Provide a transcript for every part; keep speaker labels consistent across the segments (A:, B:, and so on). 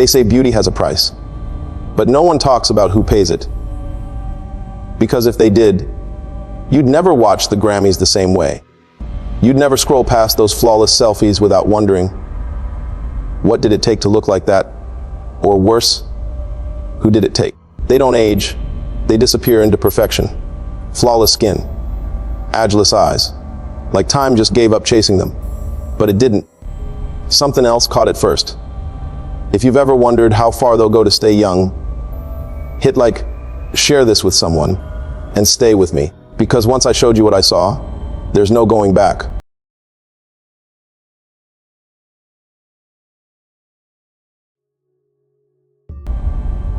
A: They say beauty has a price, but no one talks about who pays it. Because if they did, you'd never watch the Grammys the same way. You'd never scroll past those flawless selfies without wondering, what did it take to look like that? Or worse, who did it take? They don't age, they disappear into perfection. Flawless skin, ageless eyes, like time just gave up chasing them. But it didn't. Something else caught it first. If you've ever wondered how far they'll go to stay young, hit like, share this with someone, and stay with me. Because once I showed you what I saw, there's no going back.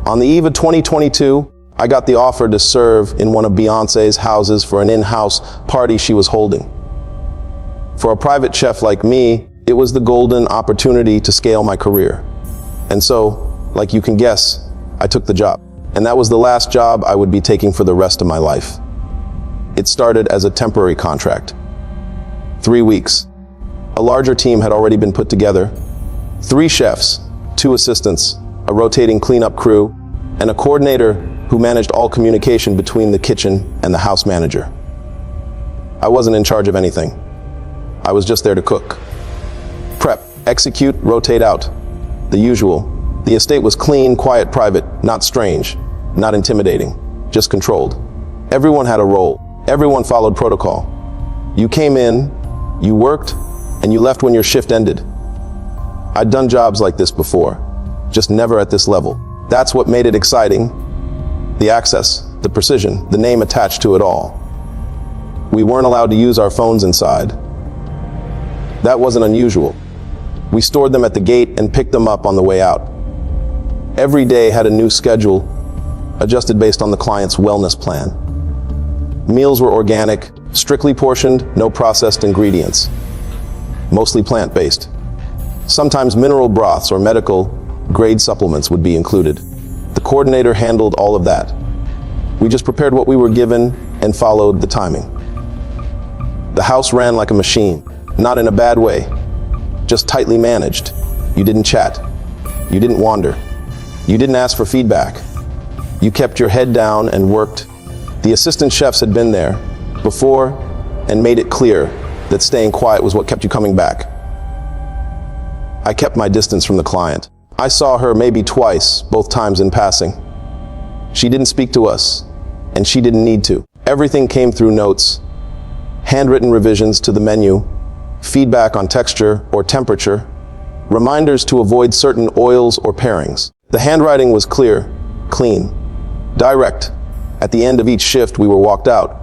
A: On the eve of 2022, I got the offer to serve in one of Beyoncé's houses for an in-house party she was holding. For a private chef like me, it was the golden opportunity to scale my career. And so, like you can guess, I took the job. And that was the last job I would be taking for the rest of my life. It started as a temporary contract. 3 weeks. A larger team had already been put together. 3 chefs, 2 assistants, a rotating cleanup crew, and a coordinator who managed all communication between the kitchen and the house manager. I wasn't in charge of anything. I was just there to cook. Prep, execute, rotate out. The usual. The estate was clean, quiet, private, not strange, not intimidating, just controlled. Everyone had a role. Everyone followed protocol. You came in, you worked, and you left when your shift ended. I'd done jobs like this before, just never at this level. That's what made it exciting. The access, the precision, the name attached to it all. We weren't allowed to use our phones inside. That wasn't unusual. We stored them at the gate and picked them up on the way out. Every day had a new schedule, adjusted based on the client's wellness plan. Meals were organic, strictly portioned, no processed ingredients. Mostly plant-based. Sometimes mineral broths or medical grade supplements would be included. The coordinator handled all of that. We just prepared what we were given and followed the timing. The house ran like a machine, not in a bad way, just tightly managed. You didn't chat. You didn't wander. You didn't ask for feedback. You kept your head down and worked. The assistant chefs had been there before and made it clear that staying quiet was what kept you coming back. I kept my distance from the client. I saw her maybe twice, both times in passing. She didn't speak to us, and she didn't need to. Everything came through notes, handwritten revisions to the menu, feedback on texture or temperature, reminders to avoid certain oils or pairings. The handwriting was clear, clean, direct. At the end of each shift, we were walked out.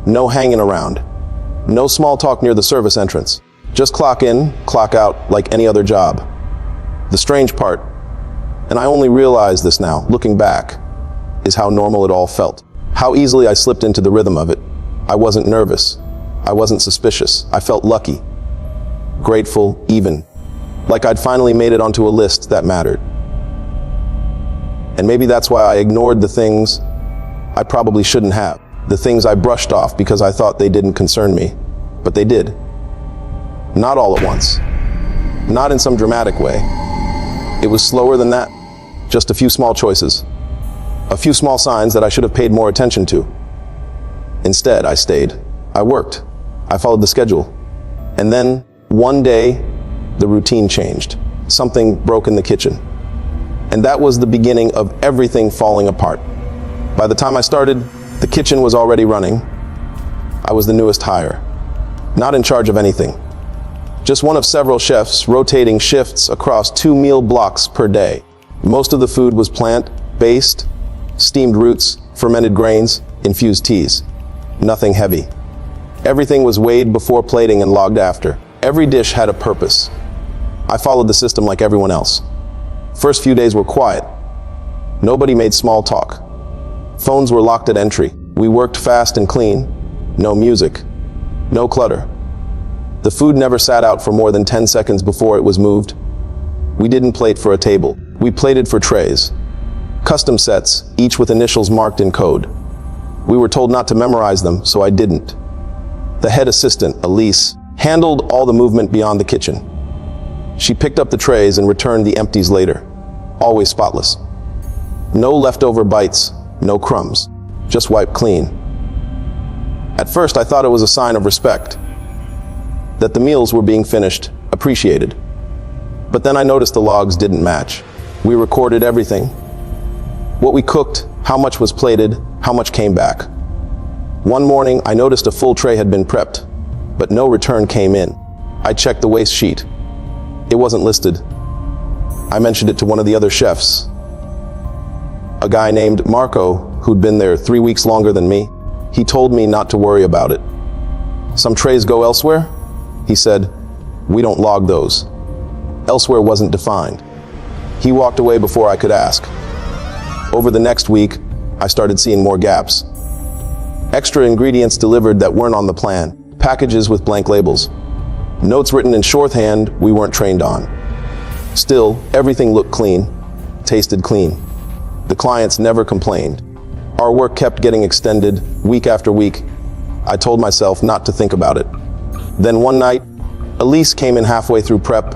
A: No hanging around. No small talk near the service entrance. Just clock in, clock out like any other job. The strange part, and I only realize this now, looking back, is how normal it all felt. How easily I slipped into the rhythm of it. I wasn't nervous. I wasn't suspicious. I felt lucky, grateful, even. Like I'd finally made it onto a list that mattered. And maybe that's why I ignored the things I probably shouldn't have. The things I brushed off because I thought they didn't concern me. But they did. Not all at once. Not in some dramatic way. It was slower than that. Just a few small choices. A few small signs that I should have paid more attention to. Instead, I stayed. I worked. I followed the schedule. And then, one day, the routine changed. Something broke in the kitchen. And that was the beginning of everything falling apart. By the time I started, the kitchen was already running. I was the newest hire. Not in charge of anything. Just one of several chefs rotating shifts across 2 meal blocks per day. Most of the food was plant-based, steamed roots, fermented grains, infused teas. Nothing heavy. Everything was weighed before plating and logged after. Every dish had a purpose. I followed the system like everyone else. First few days were quiet. Nobody made small talk. Phones were locked at entry. We worked fast and clean. No music. No clutter. The food never sat out for more than 10 seconds before it was moved. We didn't plate for a table. We plated for trays. Custom sets, each with initials marked in code. We were told not to memorize them, so I didn't. The head assistant, Elise, handled all the movement beyond the kitchen. She picked up the trays and returned the empties later. always spotless. No leftover bites, no crumbs, just wiped clean. At first, I thought it was a sign of respect, that the meals were being finished, appreciated. But then I noticed the logs didn't match. We recorded everything. What we cooked, how much was plated, how much came back. One morning, I noticed a full tray had been prepped, but no return came in. I checked the waste sheet. It wasn't listed. I mentioned it to one of the other chefs, a guy named Marco, who'd been there 3 weeks longer than me. He told me not to worry about it. Some trays go elsewhere? He said, we don't log those. Elsewhere wasn't defined. He walked away before I could ask. Over the next week, I started seeing more gaps. Extra ingredients delivered that weren't on the plan, packages with blank labels, notes written in shorthand we weren't trained on. Still, everything looked clean, tasted clean. The clients never complained. Our work kept getting extended week after week. I told myself not to think about it. Then one night, Elise came in halfway through prep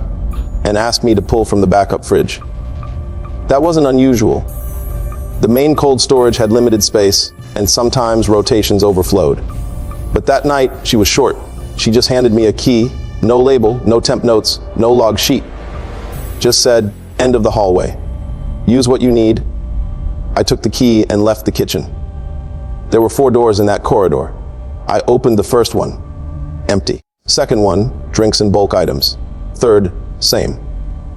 A: and asked me to pull from the backup fridge. That wasn't unusual. The main cold storage had limited space, and sometimes rotations overflowed. But that night, she was short. She just handed me a key, no label, no temp notes, no log sheet. Just said, end of the hallway. Use what you need. I took the key and left the kitchen. There were 4 doors in that corridor. I opened the first one, empty. Second one, drinks and bulk items. Third, same.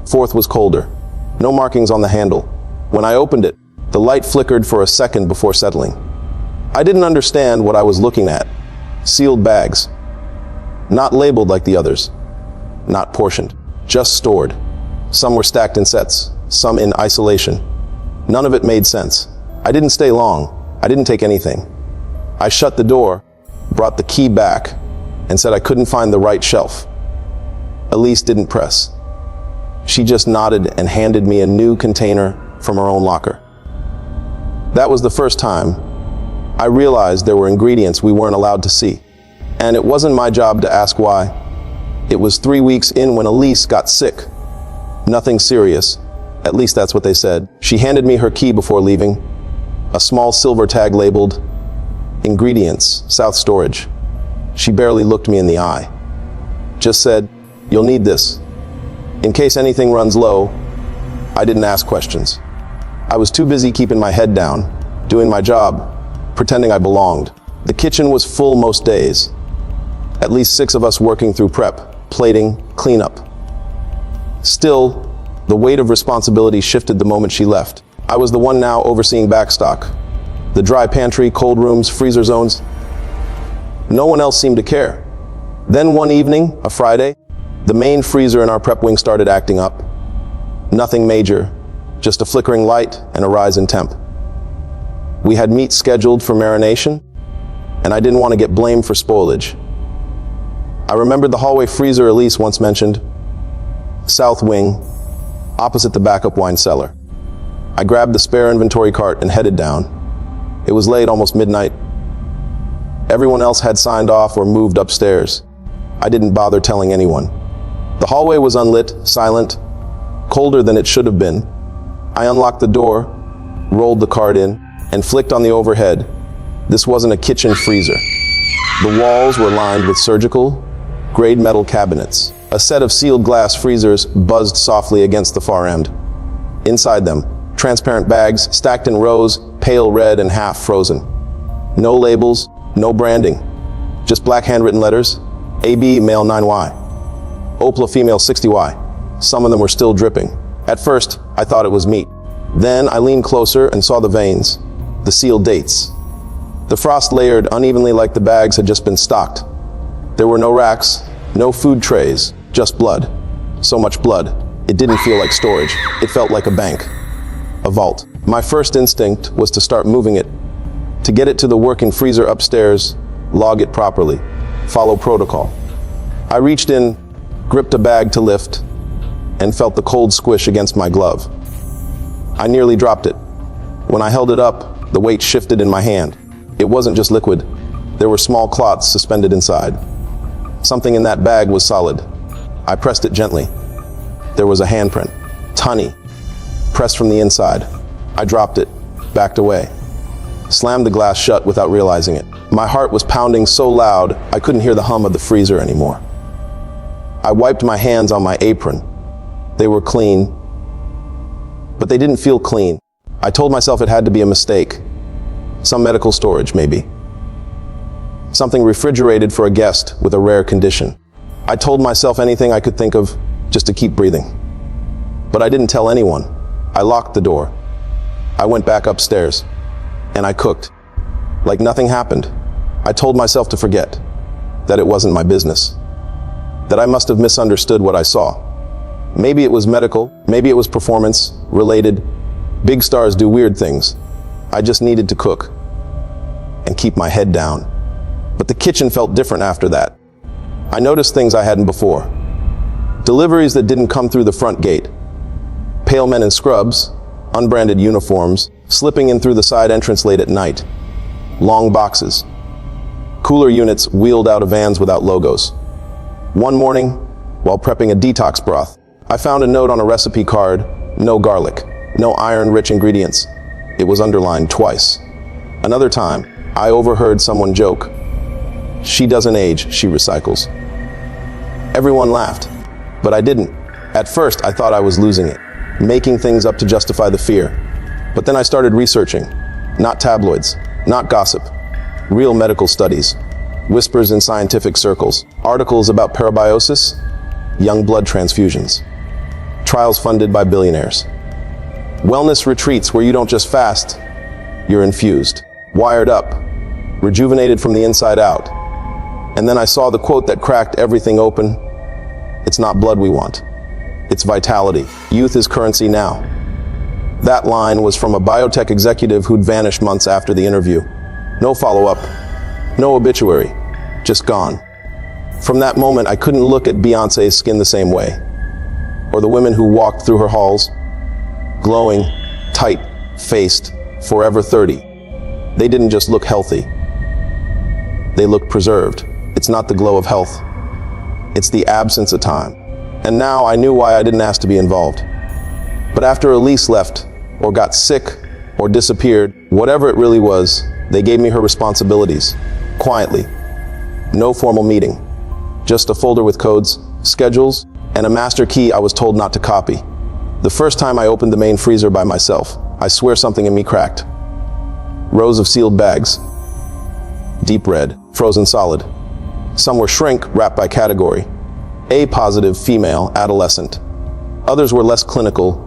A: Fourth was colder. No markings on the handle. When I opened it, the light flickered for a second before settling. I didn't understand what I was looking at. Sealed bags. Not labeled like the others. Not portioned. Just stored. Some were stacked in sets, some in isolation. None of it made sense. I didn't stay long. I didn't take anything. I shut the door, brought the key back, and said I couldn't find the right shelf. Elise didn't press. She just nodded and handed me a new container from her own locker. That was the first time I realized there were ingredients we weren't allowed to see. And it wasn't my job to ask why. It was 3 weeks in when Elise got sick. Nothing serious. At least that's what they said. She handed me her key before leaving. A small silver tag labeled, Ingredients, South Storage. She barely looked me in the eye. Just said, you'll need this. In case anything runs low. I didn't ask questions. I was too busy keeping my head down, doing my job, pretending I belonged. The kitchen was full most days. At least 6 of us working through prep, plating, cleanup. Still, the weight of responsibility shifted the moment she left. I was the one now overseeing backstock. The dry pantry, cold rooms, freezer zones. No one else seemed to care. Then one evening, a Friday, the main freezer in our prep wing started acting up. Nothing major, just a flickering light and a rise in temp. We had meat scheduled for marination, and I didn't want to get blamed for spoilage. I remembered the hallway freezer Elise once mentioned. South wing, opposite the backup wine cellar. I grabbed the spare inventory cart and headed down. It was late, almost midnight. Everyone else had signed off or moved upstairs. I didn't bother telling anyone. The hallway was unlit, silent, colder than it should have been. I unlocked the door, rolled the cart in, and flicked on the overhead. This wasn't a kitchen freezer. The walls were lined with surgical, grade metal cabinets. A set of sealed glass freezers buzzed softly against the far end. Inside them, transparent bags stacked in rows, pale red and half frozen. No labels, no branding, just black handwritten letters. AB male 9Y, Opla female 60Y. Some of them were still dripping. At first, I thought it was meat. Then I leaned closer and saw the veins, the sealed dates. The frost layered unevenly like the bags had just been stocked. There were no racks, no food trays, just blood. So much blood, it didn't feel like storage. It felt like a bank, a vault. My first instinct was to start moving it, to get it to the working freezer upstairs, log it properly, follow protocol. I reached in, gripped a bag to lift, and felt the cold squish against my glove. I nearly dropped it. When I held it up, the weight shifted in my hand. It wasn't just liquid. There were small clots suspended inside. Something in that bag was solid. I pressed it gently. There was a handprint. Tiny. pressed from the inside. I dropped it, backed away, slammed the glass shut without realizing it. My heart was pounding so loud, I couldn't hear the hum of the freezer anymore. I wiped my hands on my apron. They were clean, but they didn't feel clean. I told myself it had to be a mistake. Some medical storage, maybe. Something refrigerated for a guest with a rare condition. I told myself anything I could think of just to keep breathing. But I didn't tell anyone. I locked the door. I went back upstairs, and I cooked. Like nothing happened. I told myself to forget, that it wasn't my business, that I must have misunderstood what I saw. Maybe it was medical, maybe it was performance related. Big stars do weird things. I just needed to cook and keep my head down. But the kitchen felt different after that. I noticed things I hadn't before. Deliveries that didn't come through the front gate. Pale men in scrubs, unbranded uniforms, slipping in through the side entrance late at night. Long boxes. Cooler units wheeled out of vans without logos. One morning, while prepping a detox broth, I found a note on a recipe card: no garlic, no iron-rich ingredients. It was underlined twice. Another time, I overheard someone joke, "She doesn't age, she recycles." Everyone laughed, but I didn't. At first, I thought I was losing it, making things up to justify the fear. But then I started researching. Not tabloids, not gossip. Real medical studies. Whispers in scientific circles. Articles about parabiosis, young blood transfusions. Trials funded by billionaires. Wellness retreats where you don't just fast, you're infused, wired up, rejuvenated from the inside out. And then I saw the quote that cracked everything open. It's not blood we want. It's vitality. Youth is currency now. That line was from a biotech executive who'd vanished months after the interview. No follow-up, no obituary, just gone. From that moment, I couldn't look at Beyoncé's skin the same way, or the women who walked through her halls, glowing, tight-faced, forever 30. They didn't just look healthy. They looked preserved. It's not the glow of health. It's the absence of time. And now I knew why I didn't ask to be involved. But after Elise left, or got sick, or disappeared, whatever it really was, they gave me her responsibilities, quietly. No formal meeting. Just a folder with codes, schedules, and a master key I was told not to copy. The first time I opened the main freezer by myself, I swear something in me cracked. Rows of sealed bags. Deep red, frozen solid. Some were shrink, wrapped by category. A-positive, female, adolescent. Others were less clinical,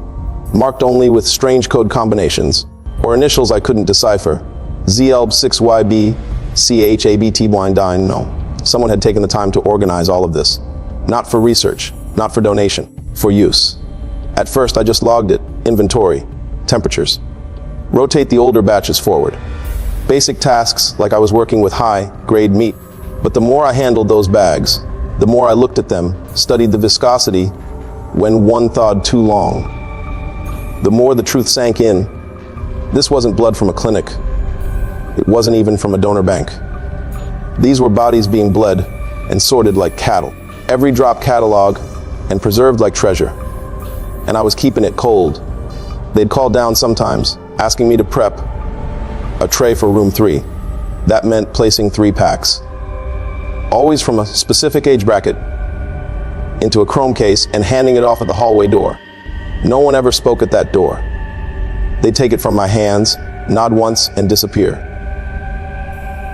A: marked only with strange code combinations, or initials I couldn't decipher. ZLB6YB, CHABT Blindine, no. Someone had taken the time to organize all of this. Not for research, not for donation, for use. At first I just logged it, inventory, temperatures. Rotate the older batches forward. Basic tasks like I was working with high-grade meat. But the more I handled those bags, the more I looked at them, studied the viscosity when one thawed too long, the more the truth sank in. This wasn't blood from a clinic. It wasn't even from a donor bank. These were bodies being bled and sorted like cattle, every drop cataloged and preserved like treasure. And I was keeping it cold. They'd call down sometimes, asking me to prep a tray for room 3. That meant placing 3 packs. Always from a specific age bracket, into a chrome case and handing it off at the hallway door. No one ever spoke at that door. They'd take it from my hands, nod once, and disappear.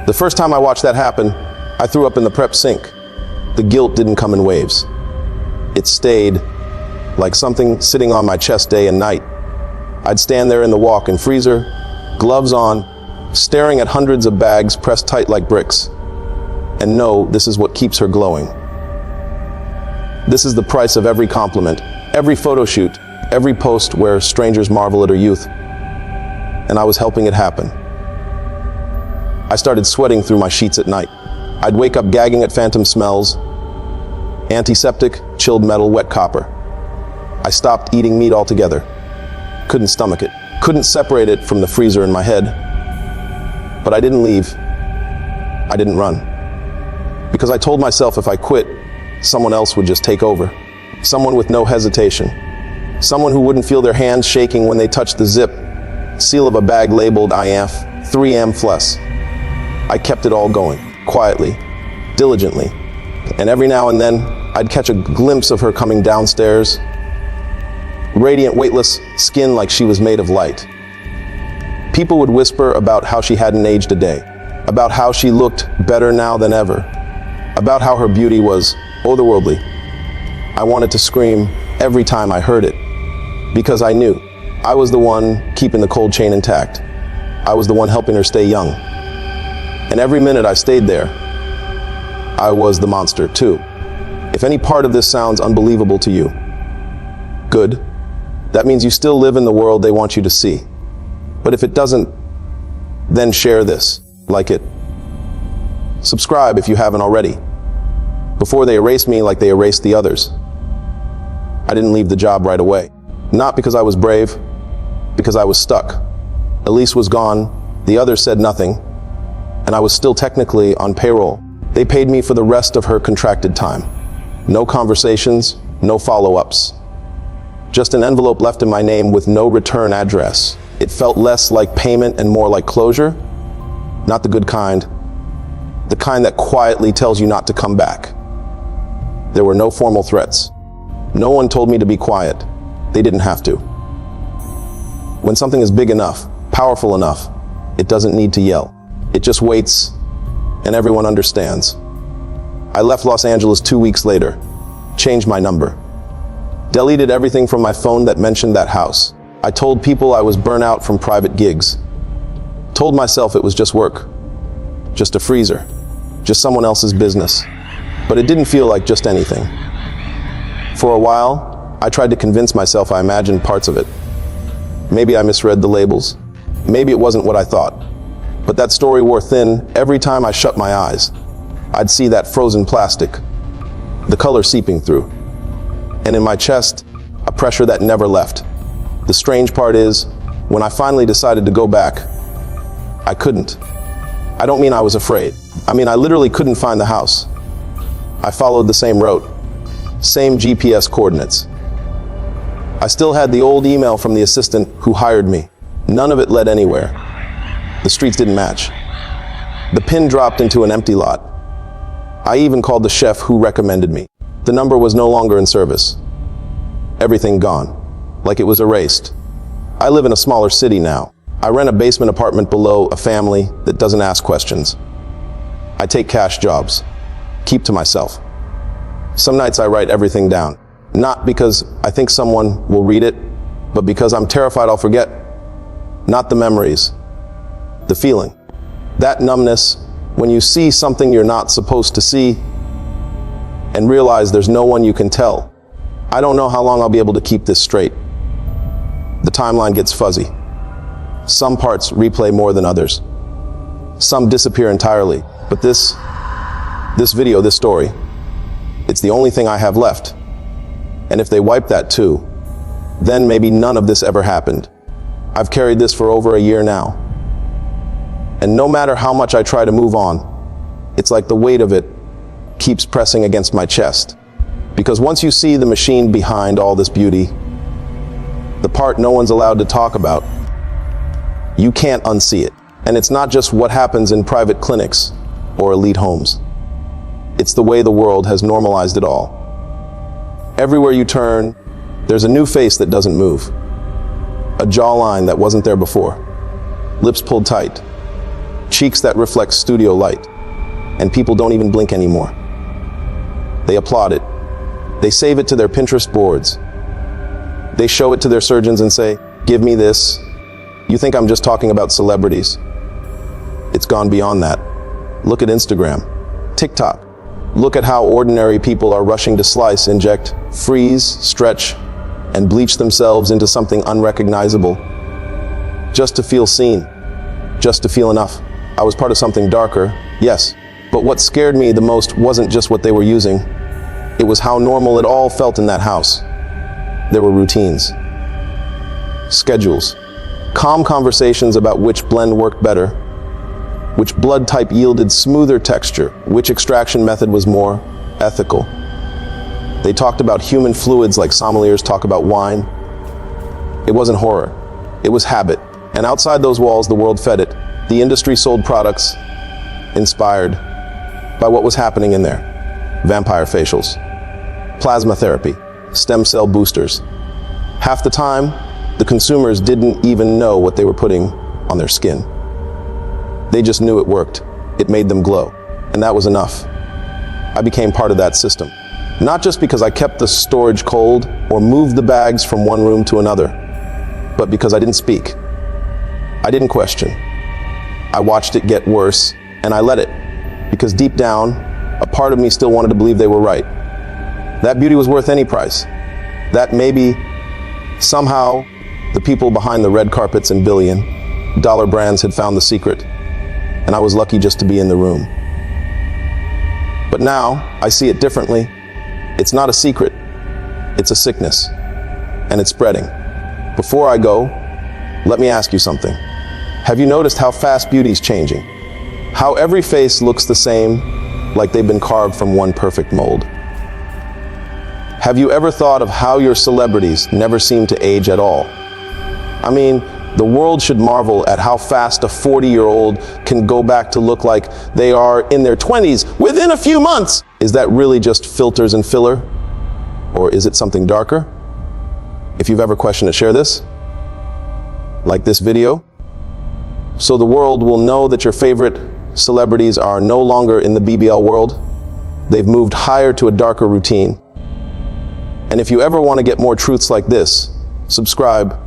A: The first time I watched that happen, I threw up in the prep sink. The guilt didn't come in waves. It stayed like something sitting on my chest day and night. I'd stand there in the walk-in freezer, gloves on, staring at hundreds of bags pressed tight like bricks. And no, this is what keeps her glowing. This is the price of every compliment, every photo shoot, every post where strangers marvel at her youth. And I was helping it happen. I started sweating through my sheets at night. I'd wake up gagging at phantom smells, antiseptic, chilled metal, wet copper. I stopped eating meat altogether. Couldn't stomach it. Couldn't separate it from the freezer in my head. But I didn't leave. I didn't run. Because I told myself if I quit, someone else would just take over. Someone with no hesitation. Someone who wouldn't feel their hands shaking when they touched the zip seal of a bag labeled IF 3M Plus. I kept it all going, quietly, diligently. And every now and then, I'd catch a glimpse of her coming downstairs, radiant, weightless skin like she was made of light. People would whisper about how she hadn't aged a day, about how she looked better now than ever, about how her beauty was otherworldly. I wanted to scream every time I heard it, because I knew I was the one keeping the cold chain intact. I was the one helping her stay young. And every minute I stayed there, I was the monster too. If any part of this sounds unbelievable to you, good. That means you still live in the world they want you to see. But if it doesn't, then share this, like it. Subscribe if you haven't already, before they erase me like they erased the others. I didn't leave the job right away. Not because I was brave, because I was stuck. Elise was gone, the others said nothing, and I was still technically on payroll. They paid me for the rest of her contracted time. No conversations, no follow-ups. Just an envelope left in my name with no return address. It felt less like payment and more like closure. Not the good kind. The kind that quietly tells you not to come back. There were no formal threats. No one told me to be quiet. They didn't have to. When something is big enough, powerful enough, it doesn't need to yell. It just waits, and everyone understands. I left Los Angeles 2 weeks later, changed my number, deleted everything from my phone that mentioned that house. I told people I was burnt out from private gigs. Told myself it was just work, just a freezer, just someone else's business. But it didn't feel like just anything. For a while, I tried to convince myself I imagined parts of it. Maybe I misread the labels. Maybe it wasn't what I thought. But that story wore thin every time I shut my eyes. I'd see that frozen plastic, the color seeping through. And in my chest, a pressure that never left. The strange part is, when I finally decided to go back, I couldn't. I don't mean I was afraid. I mean, I literally couldn't find the house. I followed the same route, same GPS coordinates. I still had the old email from the assistant who hired me. None of it led anywhere. The streets didn't match. The pin dropped into an empty lot. I even called the chef who recommended me. The number was no longer in service. Everything gone, like it was erased. I live in a smaller city now. I rent a basement apartment below a family that doesn't ask questions. I take cash jobs, keep to myself. Some nights I write everything down, not because I think someone will read it, but because I'm terrified I'll forget. Not the memories, the feeling. That numbness when you see something you're not supposed to see and realize there's no one you can tell. I don't know how long I'll be able to keep this straight. The timeline gets fuzzy. Some parts replay more than others. Some disappear entirely. But this video, this story, it's the only thing I have left. And if they wipe that too, then maybe none of this ever happened. I've carried this for over a year now. And no matter how much I try to move on, it's like the weight of it keeps pressing against my chest. Because once you see the machine behind all this beauty, the part no one's allowed to talk about, you can't unsee it. And it's not just what happens in private clinics or elite homes. It's the way the world has normalized it all. Everywhere you turn, there's a new face that doesn't move. A jawline that wasn't there before. Lips pulled tight. Cheeks that reflect studio light. And people don't even blink anymore. They applaud it. They save it to their Pinterest boards. They show it to their surgeons and say, "Give me this." You think I'm just talking about celebrities. It's gone beyond that. Look at Instagram, TikTok. Look at how ordinary people are rushing to slice, inject, freeze, stretch, and bleach themselves into something unrecognizable. Just to feel seen, just to feel enough. I was part of something darker, yes, but what scared me the most wasn't just what they were using. It was how normal it all felt in that house. There were routines, schedules, calm conversations about which blend worked better, which blood type yielded smoother texture, which extraction method was more ethical. They talked about human fluids like sommeliers talk about wine, It wasn't horror. It was habit. And outside those walls, the world fed it. The industry sold products inspired by what was happening in there. Vampire facials, plasma therapy, stem cell boosters. Half the time, the consumers didn't even know what they were putting on their skin. They just knew it worked. It made them glow. And that was enough. I became part of that system. Not just because I kept the storage cold or moved the bags from one room to another, but because I didn't speak. I didn't question. I watched it get worse, and I let it. Because deep down, a part of me still wanted to believe they were right. That beauty was worth any price. That maybe, somehow, the people behind the red carpets and billion-dollar brands had found the secret, and I was lucky just to be in the room. But now, I see it differently. It's not a secret. It's a sickness, and it's spreading. Before I go, let me ask you something. Have you noticed how fast beauty's changing? How every face looks the same, like they've been carved from one perfect mold? Have you ever thought of how your celebrities never seem to age at all? I mean, the world should marvel at how fast a 40-year-old can go back to look like they are in their 20s within a few months. Is that really just filters and filler? Or is it something darker? If you've ever questioned it, share this. Like this video. So the world will know that your favorite celebrities are no longer in the BBL world. They've moved higher to a darker routine. And if you ever want to get more truths like this, subscribe,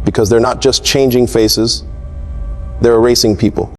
A: because they're not just changing faces, they're erasing people.